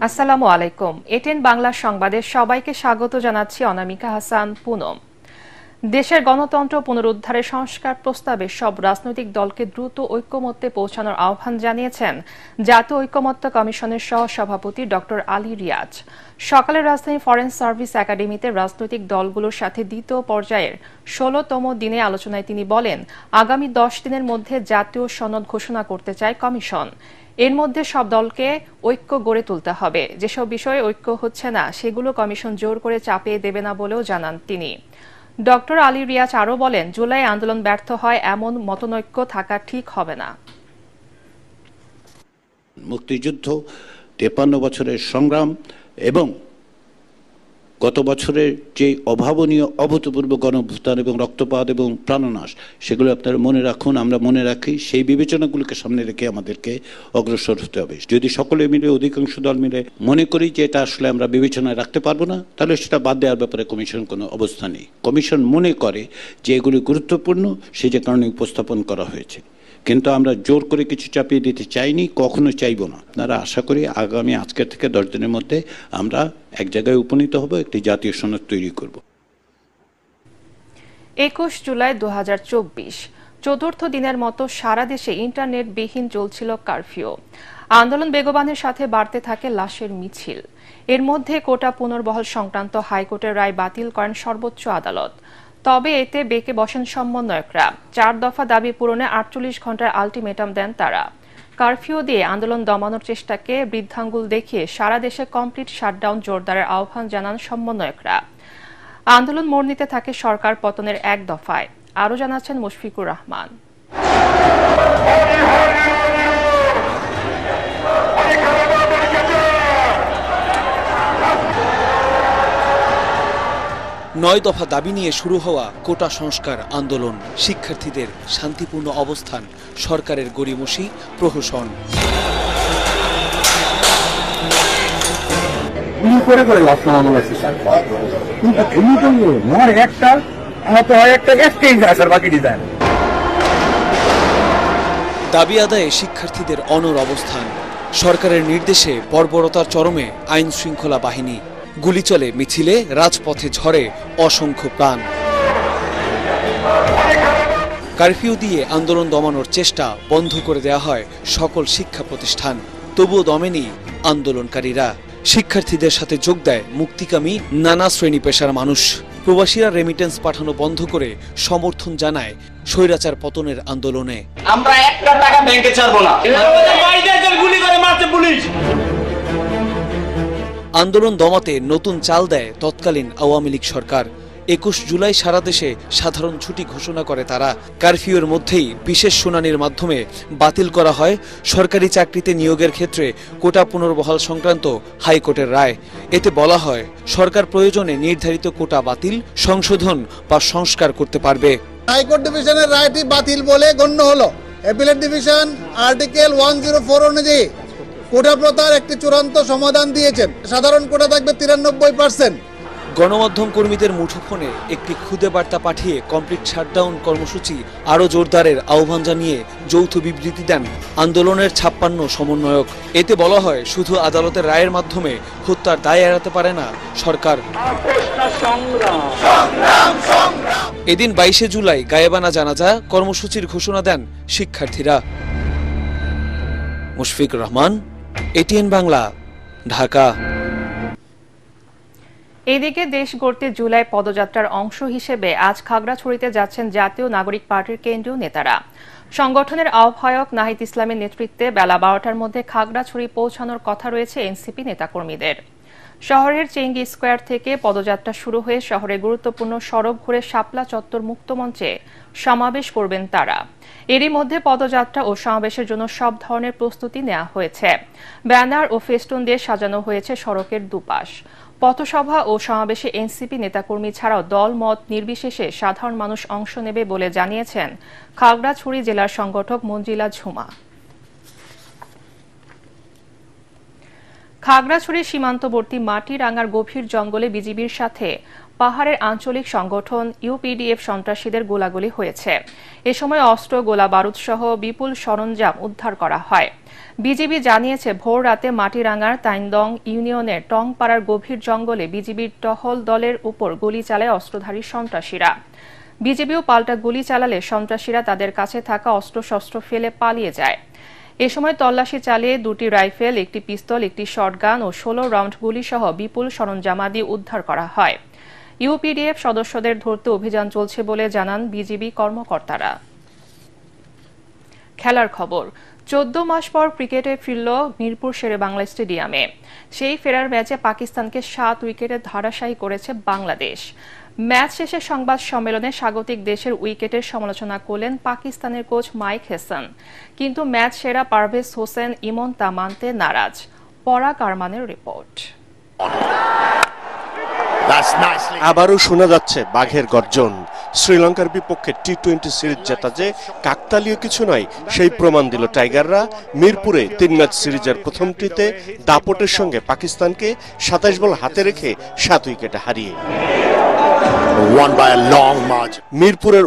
আসসালামু আলাইকুম। এটিএন বাংলা সংবাদে সবাইকে স্বাগত জানাচ্ছি অনামিকা হাসান পুনম। দেশের গণতন্ত্র পুনরুদ্ধারের সংস্কার প্রস্তাবে সব রাজনৈতিক দলকে দ্রুত ঐক্যমত্যে পৌঁছানোর আহ্বান জানিয়েছেন জাতীয় ঐক্যমত্য কমিশনের সহ-সভাপতি ডক্টর আলী রিয়াজ। সকালে রাজধানী ফরেন সার্ভিস একাডেমিতে রাজনৈতিক দলগুলোর সাথে দ্বিতীয় পর্যায়ের ১৬তম দিনে আলোচনায় তিনি বলেন, আগামী ১০ দিনের মধ্যে জাতীয় সনদ ঘোষণা করতে চায় কমিশন। এর মধ্যে সব দলকে ঐক্য গড়ে তুলতে হবে। যেসব বিষয়ে ঐক্য হচ্ছে না সেগুলো কমিশন জোর করে চাপিয়ে দেবে না বলেও জানান তিনি। ডক্টর আলী রিয়াজ আরও বলেন, জুলাই আন্দোলন ব্যর্থ হয় এমন মতনৈক্য থাকা ঠিক হবে না। মুক্তিযুদ্ধ ৫৩ বছরের সংগ্রাম এবং গত বছরের যে অভাবনীয় অভূতপূর্ব গণঅভ্যুত্থান এবং রক্তপাত এবং প্রাণনাশ, সেগুলো আপনারা মনে রাখুন, আমরা মনে রাখি। সেই বিবেচনাগুলোকে সামনে রেখে আমাদেরকে অগ্রসর হতে হবে। যদি সকলে মিলে, অধিকাংশ দল মিলে মনে করি যে এটা আসলে আমরা বিবেচনায় রাখতে পারবো না, তাহলে সেটা বাদ দেওয়ার ব্যাপারে কমিশন কোনো অবস্থা নেই। কমিশন মনে করে যে এগুলি গুরুত্বপূর্ণ, সে যে কারণে উপস্থাপন করা হয়েছে। কিন্তু আমরা জোর করে কিছু চাপিয়ে দিতে চাইনি, কখনো চাইবো না। আপনারা আশা করি আগামী আজকের থেকে ১০ দিনের মধ্যে আমরা এক জায়গায় উপনীত হব, একটি জাতীয় সনদ তৈরি করব। ২১ জুলাই ২০২৪ চতুর্থ দিনের মতো সারা দেশে ইন্টারনেটবিহীন চলছিল কারফিউ। আন্দোলন বেগবানের সাথে বাড়তে থাকে লাশের মিছিল। এর মধ্যে কোটা পুনর্বহাল সংক্রান্ত হাইকোর্টের রায় বাতিল করেন সর্বোচ্চ আদালত। তবে এতে বেঁকে বসেন সমন্বয়করা। ৪ দফা দাবি পূরণে ৪৮ ঘণ্টার আলটিমেটাম দেন তারা। কারফিউ দিয়ে আন্দোলন দমানোর চেষ্টাকে বৃদ্ধাঙ্গুল দেখিয়ে সারা দেশে কমপ্লিট শাটডাউন জোরদারের আহ্বান জানান সমন্বয়করা। আন্দোলন মোড় নিতে থাকে সরকার পতনের ১ দফায়। আরও জানাচ্ছেন মুশফিকুর রহমান। ৯ দফা দাবি নিয়ে শুরু হওয়া কোটা সংস্কার আন্দোলন, শিক্ষার্থীদের শান্তিপূর্ণ অবস্থান, সরকারের গড়িমসি, প্রহসন। দাবি আদায়ে শিক্ষার্থীদের অনড় অবস্থান। সরকারের নির্দেশে বর্বরতার চরমে আইন শৃঙ্খলা বাহিনী। গুলি চলে মিছিলে, রাজপথে ঝরে অসংখ্য প্রাণ। কারফিউ দিয়ে আন্দোলন দমানোর চেষ্টা বন্ধ করে দেওয়া হয় সকল শিক্ষা প্রতিষ্ঠান। তবুও দমেনি আন্দোলনকারীরা। শিক্ষার্থীদের সাথে যোগ দেয় মুক্তিকামী নানা শ্রেণী পেশার মানুষ। প্রবাসীরা রেমিটেন্স পাঠানো বন্ধ করে সমর্থন জানায় স্বৈরাচার পতনের আন্দোলনে। আমরা একটা টাকা ব্যাংকে ছাড়বো না। গুলি করে মারছে পুলিশ। আন্দোলন দমাতে নতুন চাল দেয় তৎকালীন আওয়ামী লীগ সরকার। ২১ জুলাই সারা দেশে সাধারণ ছুটি ঘোষণা করে তারা। কারফিউর মধ্যেই বিশেষ শুনানির মাধ্যমে বাতিল করা হয় সরকারি চাকরিতে নিয়োগের ক্ষেত্রে কোটা পুনর্বহাল সংক্রান্ত হাইকোর্টের রায়। এতে বলা হয়, সরকার প্রয়োজনে নির্ধারিত কোটা বাতিল, সংশোধন বা সংস্কার করতে পারবে। হাইকোর্ট ডিভিশনের রায়টি বাতিল বলে গণ্য হলো। অ্যাপিলেট ডিভিশন আর্টিকেল 104 অনুযায়ী কোটা প্রথার একটি চূড়ান্ত সমাধান দিয়েছেন। সাধারণ কোটা থাকবে 93%। গণমাধ্যম কর্মীদের মুঠোফোনে একটি খুদে বার্তা পাঠিয়ে কমপ্লিট শাটডাউন কর্মসূচি আরও জোরদারের আহ্বান জানিয়ে যৌথ বিবৃতি দেন আন্দোলনের ৫৬ সমন্বয়ক। এতে বলা হয়, শুধু আদালতের রায়ের মাধ্যমে হত্যার দায় এড়াতে পারে না সরকার। এদিন ২২শে জুলাই গায়েবানা জানাজা কর্মসূচির ঘোষণা দেন শিক্ষার্থীরা। মুশফিকুর রহমান, এটিএন বাংলা, ঢাকা। এদিকে দেশ গড়তে জুলাই পদযাত্রার অংশ হিসেবে আজ খাগড়াছড়িতে যাচ্ছেন জাতীয় নাগরিক পার্টির কেন্দ্রীয় নেতারা। সংগঠনের আহ্বায়ক নাহিদ ইসলামের নেতৃত্বে বেলা ১২টার মধ্যে খাগড়াছড়ি পৌঁছানোর কথা রয়েছে এনসিপি নেতাকর্মীদের। শহরের চেঙ্গি স্কোয়ার থেকে পদযাত্রা শুরু হয়ে শহরের গুরুত্বপূর্ণ সড়ক ঘুরে শাপলা চত্বর মুক্তমঞ্চে সমাবেশ করবেন তারা। এরই মধ্যে পদযাত্রা ও সমাবেশের জন্য সব ধরনের প্রস্তুতি নেওয়া হয়েছে। ব্যানার ও ফেস্টুন দিয়ে সাজানো হয়েছে সড়কের দুপাশ। পথসভা ও সমাবেশে এনসিপি নেতাকর্মী ছাড়াও দল মত নির্বিশেষে সাধারণ মানুষ অংশ নেবে বলে জানিয়েছেন খাগড়াছড়ি জেলার সংগঠক মঞ্জিলা ঝুমা। খাগড়াছড়ির সীমান্তবর্তী মাটিরাঙ্গার গভীর জঙ্গলে বিজিবির সাথে পাহাড়ের আঞ্চলিক সংগঠন ইউপিডিএফ সন্ত্রাসীদের গোলাগুলি হয়েছে। এ সময় অস্ত্র, গোলা বারুদ সহ বিপুল সরঞ্জাম উদ্ধার করা হয়। বিজিবি জানিয়েছে, ভোর রাতে মাটিরাঙ্গার তাইন্দং ইউনিয়নের টংপাড়ার গভীর জঙ্গলে বিজিবির টহল দলের উপর গুলি চালায় অস্ত্রধারী সন্ত্রাসীরা। বিজিবিও পাল্টা গুলি চালালে সন্ত্রাসীরা তাদের কাছে থাকা অস্ত্রশস্ত্র ফেলে পালিয়ে যায়। এ সময় তল্লাশি চালিয়ে 2টি রাইফেল, 1টি পিস্তল, 1টি শটগান ও 16 রাউন্ড গুলি সহ বিপুল সরঞ্জামাদি উদ্ধার করা হয়। ইউপিডিএফ সদস্যদের ধরতে অভিযান চলছে বলে জানান বিজিবি কর্মকর্তারা। খেলার খবর। 14 মাস পর ক্রিকেটে ফিরল মিরপুর শেরেবাংলা স্টেডিয়ামে। সেই ফেরার ম্যাচে পাকিস্তানকে 7 উইকেটে ধারাশায়ী করেছে বাংলাদেশ। ম্যাচ শেষে সংবাদ সম্মেলনে স্বাগতিক দেশের উইকেটের সমালোচনা করলেন পাকিস্তানের কোচ মাইক হেসন, কিন্তু ম্যাচ সেরা পারভেজ হোসেন ইমন তা মানতে নারাজ। পরাগ আরমানের রিপোর্ট। আবারও শোনা যাচ্ছে বাঘের গর্জন। শ্রীলঙ্কার বিপক্ষে টি-20 সিরিজ জেতা যে কাকতালীয় কিছু নয়, সেই প্রমাণ দিল টাইগাররা মিরপুরে 3 ম্যাচ সিরিজের প্রথমটিতে দাপটের সঙ্গে পাকিস্তানকে 27 বল হাতে রেখে 7 উইকেটে হারিয়ে মিরপুরের